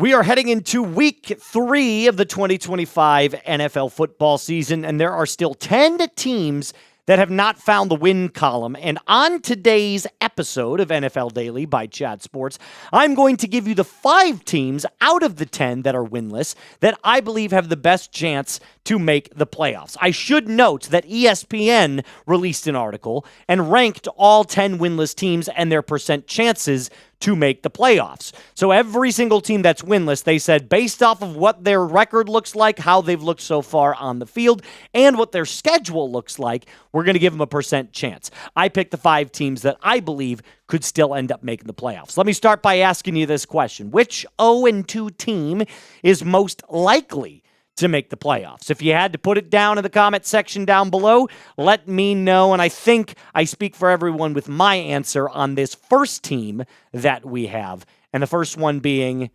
We are heading into week 3 of the 2025 NFL football season, and there are still 10 teams that have not found the win column. And on today's episode of NFL Daily by Chad Sports, I'm going to give you the 5 teams out of the 10 that are winless that I believe have the best chance to make the playoffs. I should note that ESPN released an article and ranked all 10 winless teams and their percent chances to make the playoffs. So every single team that's winless, they said, based off of what their record looks like, how they've looked so far on the field, and what their schedule looks like, we're going to give them a percent chance. I picked the 5 teams that I believe could still end up making the playoffs. Let me start by asking you this question. Which 0-2 team is most likely to make the playoffs? If you had to put it down in the comment section down below, let me know. And I think I speak for everyone with my answer on this first team that we have. And the first one being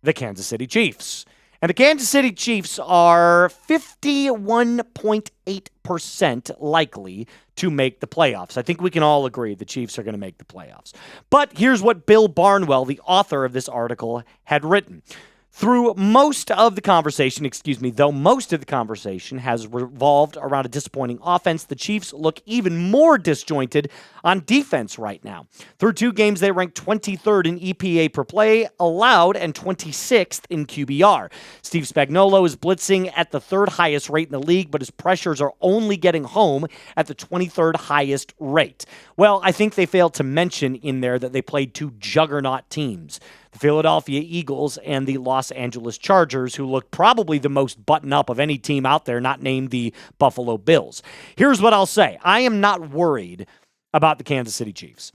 the Kansas City Chiefs. And the Kansas City Chiefs are 51.8% likely to make the playoffs. I think we can all agree the Chiefs are going to make the playoffs. But here's what Bill Barnwell, the author of this article, had written. Though most of the conversation has revolved around a disappointing offense, the Chiefs look even more disjointed on defense right now. Through 2 games, they ranked 23rd in EPA per play allowed and 26th in QBR. Steve Spagnuolo is blitzing at the 3rd highest rate in the league, but his pressures are only getting home at the 23rd highest rate. Well, I think they failed to mention in there that they played 2 juggernaut teams, the Philadelphia Eagles and the Los Angeles Chargers, who look probably the most button-up of any team out there, not named the Buffalo Bills. Here's what I'll say. I am not worried about the Kansas City Chiefs.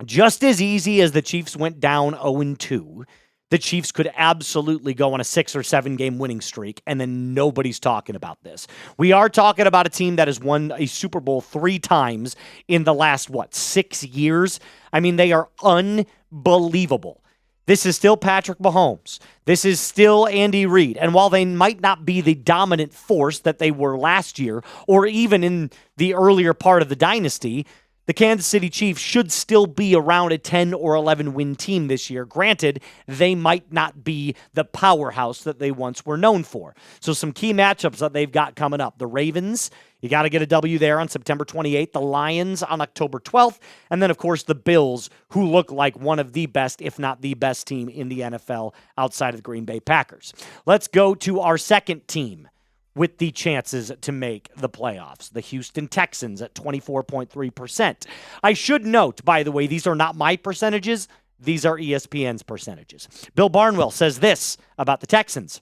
Just as easy as the Chiefs went down 0-2, the Chiefs could absolutely go on a 6 or 7 game winning streak, and then nobody's talking about this. We are talking about a team that has won a Super Bowl 3 times in the last, 6 years? I mean, they are unbelievable. This is still Patrick Mahomes. This is still Andy Reid. And while they might not be the dominant force that they were last year, or even in the earlier part of the dynasty, the Kansas City Chiefs should still be around a 10 or 11 win team this year. Granted, they might not be the powerhouse that they once were known for. So some key matchups that they've got coming up. The Ravens, you got to get a W there on September 28th. The Lions on October 12th. And then, of course, the Bills, who look like one of the best, if not the best team in the NFL outside of the Green Bay Packers. Let's go to our second team with the chances to make the playoffs, the Houston Texans at 24.3%. I should note, by the way, these are not my percentages. These are ESPN's percentages. Bill Barnwell says this about the Texans.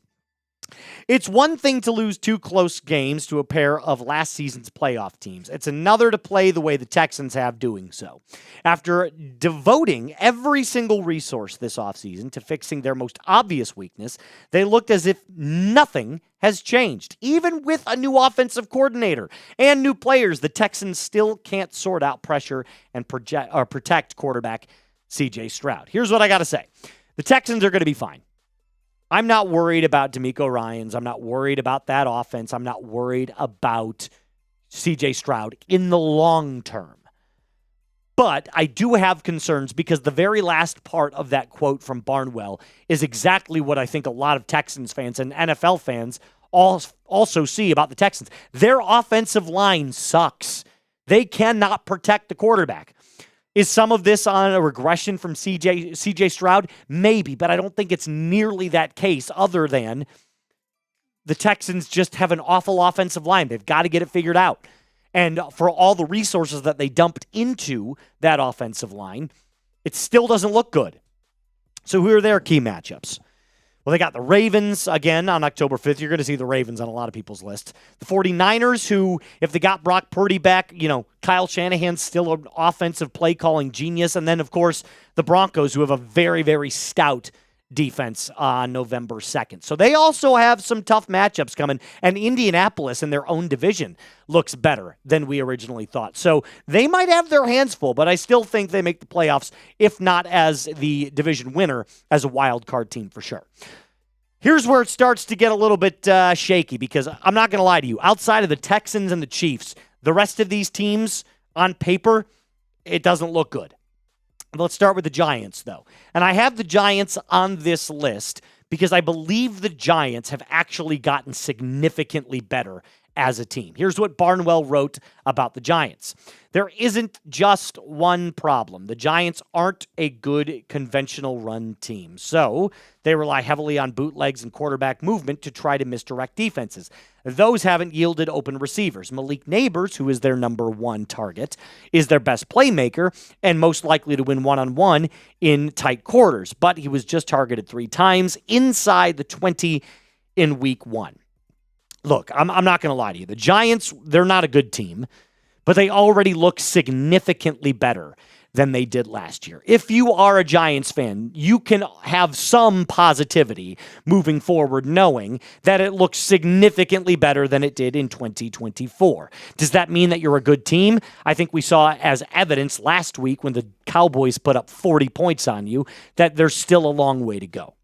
It's one thing to lose 2 close games to a pair of last season's playoff teams. It's another to play the way the Texans have doing so. After devoting every single resource this offseason to fixing their most obvious weakness, they looked as if nothing has changed. Even with a new offensive coordinator and new players, the Texans still can't sort out pressure and protect quarterback C.J. Stroud. Here's what I got to say. The Texans are going to be fine. I'm not worried about DeMeco Ryans. I'm not worried about that offense. I'm not worried about C.J. Stroud in the long term. But I do have concerns because the very last part of that quote from Barnwell is exactly what I think a lot of Texans fans and NFL fans also see about the Texans. Their offensive line sucks. They cannot protect the quarterback. Is some of this on a regression from C.J. Stroud? Maybe, but I don't think it's nearly that case other than the Texans just have an awful offensive line. They've got to get it figured out. And for all the resources that they dumped into that offensive line, it still doesn't look good. So who are their key matchups? Well, they got the Ravens, again, on October 5th. You're going to see the Ravens on a lot of people's lists. The 49ers, who, if they got Brock Purdy back, Kyle Shanahan's still an offensive play-calling genius. And then, of course, the Broncos, who have a very, very stout defense on November 2nd. So they also have some tough matchups coming. And Indianapolis in their own division looks better than we originally thought. So they might have their hands full, but I still think they make the playoffs, if not as the division winner, as a wild card team for sure. Here's where it starts to get a little bit shaky because I'm not going to lie to you. Outside of the Texans and the Chiefs, the rest of these teams on paper, it doesn't look good. Let's start with the Giants, though. And I have the Giants on this list because I believe the Giants have actually gotten significantly better as a team. Here's what Barnwell wrote about the Giants. There isn't just one problem. The Giants aren't a good conventional run team, so they rely heavily on bootlegs and quarterback movement to try to misdirect defenses. Those haven't yielded open receivers. Malik Neighbors, who is their number one target, is their best playmaker and most likely to win one-on-one in tight quarters, but he was just targeted 3 times inside the 20 in week 1. Look, I'm not going to lie to you. The Giants, they're not a good team, but they already look significantly better than they did last year. If you are a Giants fan, you can have some positivity moving forward knowing that it looks significantly better than it did in 2024. Does that mean that you're a good team? I think we saw as evidence last week when the Cowboys put up 40 points on you that there's still a long way to go.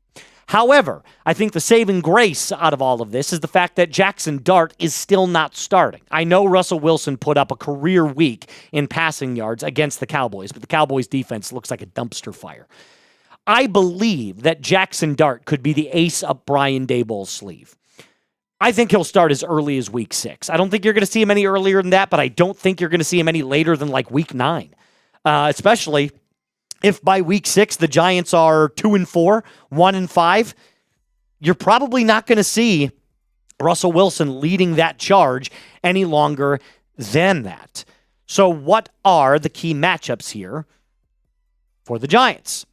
However, I think the saving grace out of all of this is the fact that Jackson Dart is still not starting. I know Russell Wilson put up a career week in passing yards against the Cowboys, but the Cowboys defense looks like a dumpster fire. I believe that Jackson Dart could be the ace up Brian Daboll's sleeve. I think he'll start as early as week 6. I don't think you're going to see him any earlier than that, but I don't think you're going to see him any later than like week 9, especially if by week 6 the Giants are 2-4, 1-5, you're probably not going to see Russell Wilson leading that charge any longer than that. So what are the key matchups here for the Giants?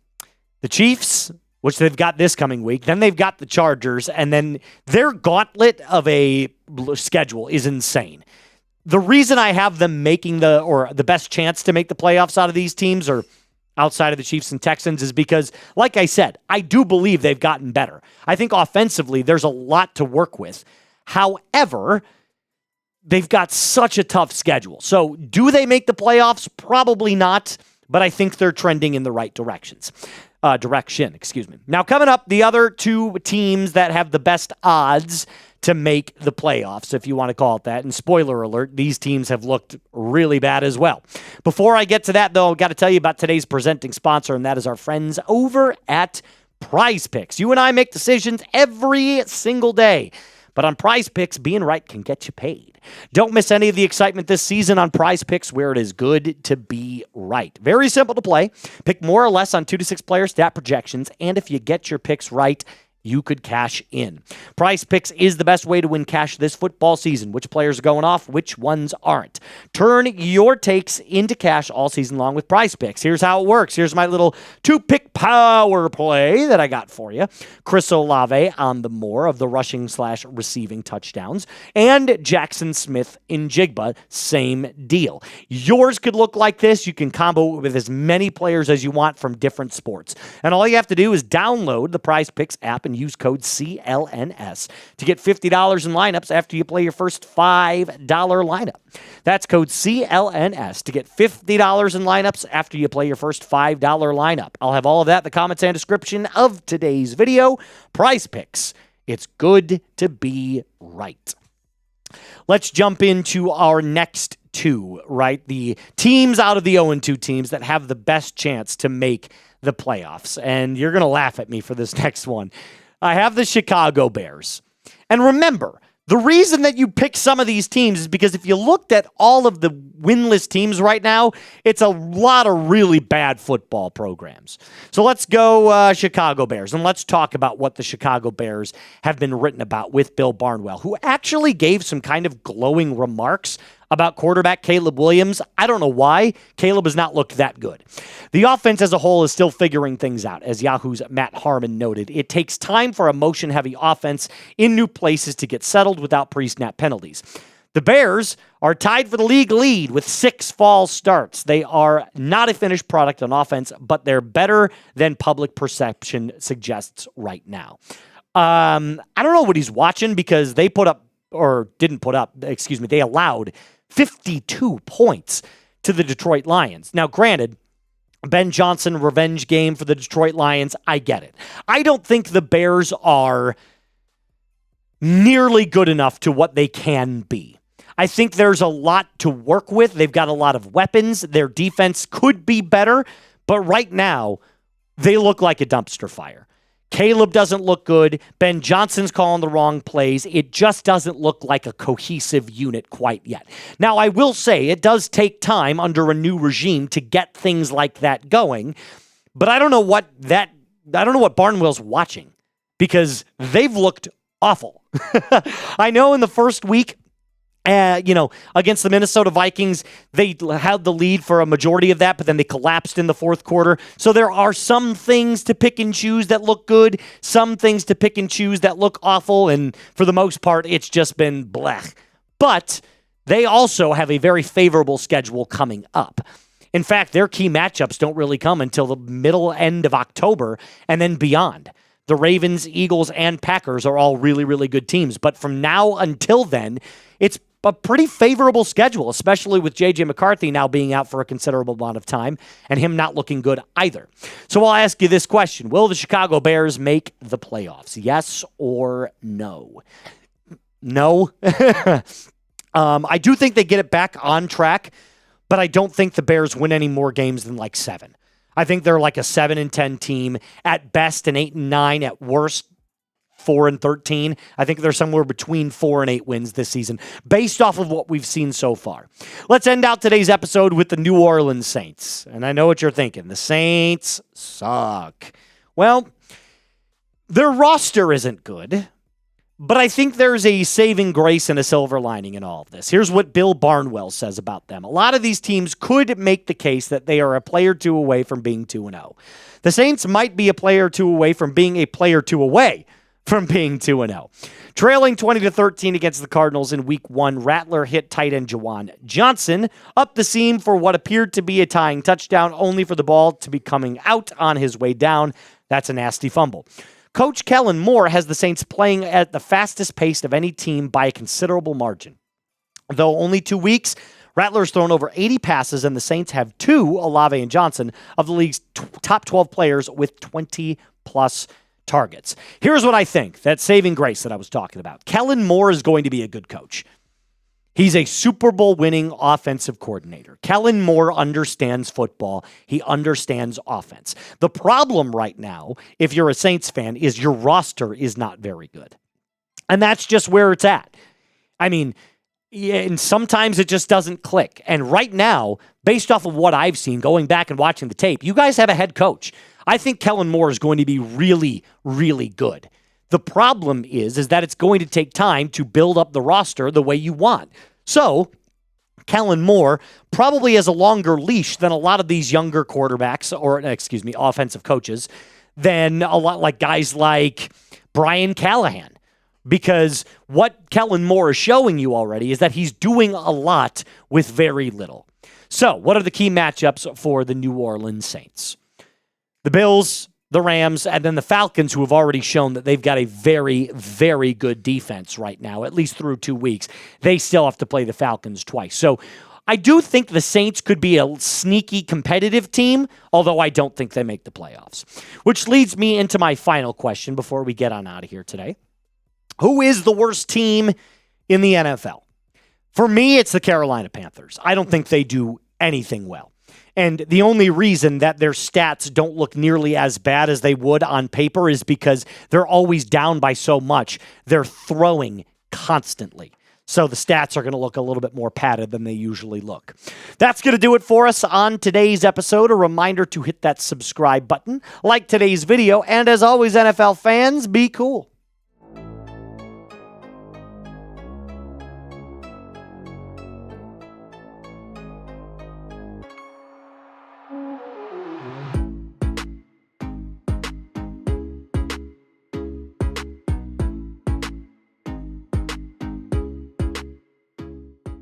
The Chiefs, which they've got this coming week, then they've got the Chargers, and then their gauntlet of a schedule is insane. The reason I have them making the best chance to make the playoffs out of these teams, or outside of the Chiefs and Texans, is because, like I said, I do believe they've gotten better. I think offensively, there's a lot to work with. However, they've got such a tough schedule. So do they make the playoffs? Probably not, but I think they're trending in the right direction. Now, coming up, the other 2 teams that have the best odds to make the playoffs, if you want to call it that. And spoiler alert, these teams have looked really bad as well. Before I get to that, though, I've got to tell you about today's presenting sponsor, and that is our friends over at Prize Picks. You and I make decisions every single day, but on Prize Picks, being right can get you paid. Don't miss any of the excitement this season on Prize Picks, where it is good to be right. Very simple to play. Pick more or less on 2 to 6 player stat projections, and if you get your picks right, you could cash in. Prize Picks is the best way to win cash this football season. Which players are going off, which ones aren't. Turn your takes into cash all season long with Prize Picks. Here's how it works. Here's my little 2-pick power play that I got for you. Chris Olave on the Moore of the rushing/receiving touchdowns, and Jackson Smith in Jigba, same deal. Yours could look like this. You can combo it with as many players as you want from different sports. And all you have to do is download the Prize Picks app and use code CLNS to get $50 in lineups after you play your first $5 lineup. That's code CLNS to get $50 in lineups after you play your first $5 lineup. I'll have all of that in the comments and description of today's video. Prize Picks. It's good to be right. Let's jump into our next 2, right? The teams out of the 0-2 teams that have the best chance to make the playoffs. And you're going to laugh at me for this next one. I have the Chicago Bears. And remember, the reason that you pick some of these teams is because if you looked at all of the winless teams right now, it's a lot of really bad football programs. So let's go Chicago Bears, and let's talk about what the Chicago Bears have been written about with Bill Barnwell, who actually gave some kind of glowing remarks about quarterback Caleb Williams. I don't know why. Caleb has not looked that good. The offense as a whole is still figuring things out. As Yahoo's Matt Harmon noted, it takes time for a motion-heavy offense in new places to get settled without pre-snap penalties. The Bears are tied for the league lead with 6 false starts. They are not a finished product on offense, but they're better than public perception suggests right now. I don't know what he's watching, because they they allowed 52 points to the Detroit Lions. Now, granted, Ben Johnson revenge game for the Detroit Lions. I get it. I don't think the Bears are nearly good enough to what they can be. I think there's a lot to work with. They've got a lot of weapons. Their defense could be better, But right now, they look like a dumpster fire. Caleb doesn't look good. Ben Johnson's calling the wrong plays. It just doesn't look like a cohesive unit quite yet. Now, I will say it does take time under a new regime to get things like that going, but I don't know what Barnwell's watching, because they've looked awful. I know in the first week, against the Minnesota Vikings, they had the lead for a majority of that, but then they collapsed in the fourth quarter. So there are some things to pick and choose that look good, some things to pick and choose that look awful, and for the most part, it's just been blech. But they also have a very favorable schedule coming up. In fact, their key matchups don't really come until the middle end of October and then beyond. The Ravens, Eagles, and Packers are all really, really good teams. But from now until then, it's a pretty favorable schedule, especially with J.J. McCarthy now being out for a considerable amount of time and him not looking good either. So I'll ask you this question. Will the Chicago Bears make the playoffs? Yes or no? No. I do think they get it back on track, but I don't think the Bears win any more games than like 7. I think they're like a 7-10 team at best, and 8-9 at worst. 4-13. I think they're somewhere between 4 and 8 wins this season, based off of what we've seen so far. Let's end out today's episode with the New Orleans Saints. And I know what you're thinking. The Saints suck. Well, their roster isn't good, but I think there's a saving grace and a silver lining in all of this. Here's what Bill Barnwell says about them. A lot of these teams could make the case that they are a player 2 away from being 2-0. The Saints might be a player 2 away from being a player 2 away from being 2-0. Trailing 20-13 against the Cardinals in week 1, Rattler hit tight end Juwan Johnson up the seam for what appeared to be a tying touchdown, only for the ball to be coming out on his way down. That's a nasty fumble. Coach Kellen Moore has the Saints playing at the fastest pace of any team by a considerable margin. Though only 2 weeks, Rattler's thrown over 80 passes, and the Saints have 2, Olave and Johnson, of the league's top 12 players with 20-plus targets. Here's what I think, that saving grace that I was talking about. Kellen Moore is going to be a good coach. He's a Super Bowl winning offensive coordinator. Kellen Moore understands football. He understands offense. The problem right now, if you're a Saints fan, is your roster is not very good. And that's just where it's at. I mean, and sometimes it just doesn't click. And right now, based off of what I've seen, going back and watching the tape, you guys have a head coach. I think Kellen Moore is going to be really, really good. The problem is that it's going to take time to build up the roster the way you want. So, Kellen Moore probably has a longer leash than a lot of these younger quarterbacks, or offensive coaches, than a lot like guys like Brian Callahan. Because what Kellen Moore is showing you already is that he's doing a lot with very little. So, what are the key matchups for the New Orleans Saints? The Bills, the Rams, and then the Falcons, who have already shown that they've got a very, very good defense right now, at least through 2 weeks. They still have to play the Falcons twice. So I do think the Saints could be a sneaky competitive team, although I don't think they make the playoffs. Which leads me into my final question before we get on out of here today. Who is the worst team in the NFL? For me, it's the Carolina Panthers. I don't think they do anything well. And the only reason that their stats don't look nearly as bad as they would on paper is because they're always down by so much. They're throwing constantly. So the stats are going to look a little bit more padded than they usually look. That's going to do it for us on today's episode. A reminder to hit that subscribe button, like today's video, and as always, NFL fans, be cool.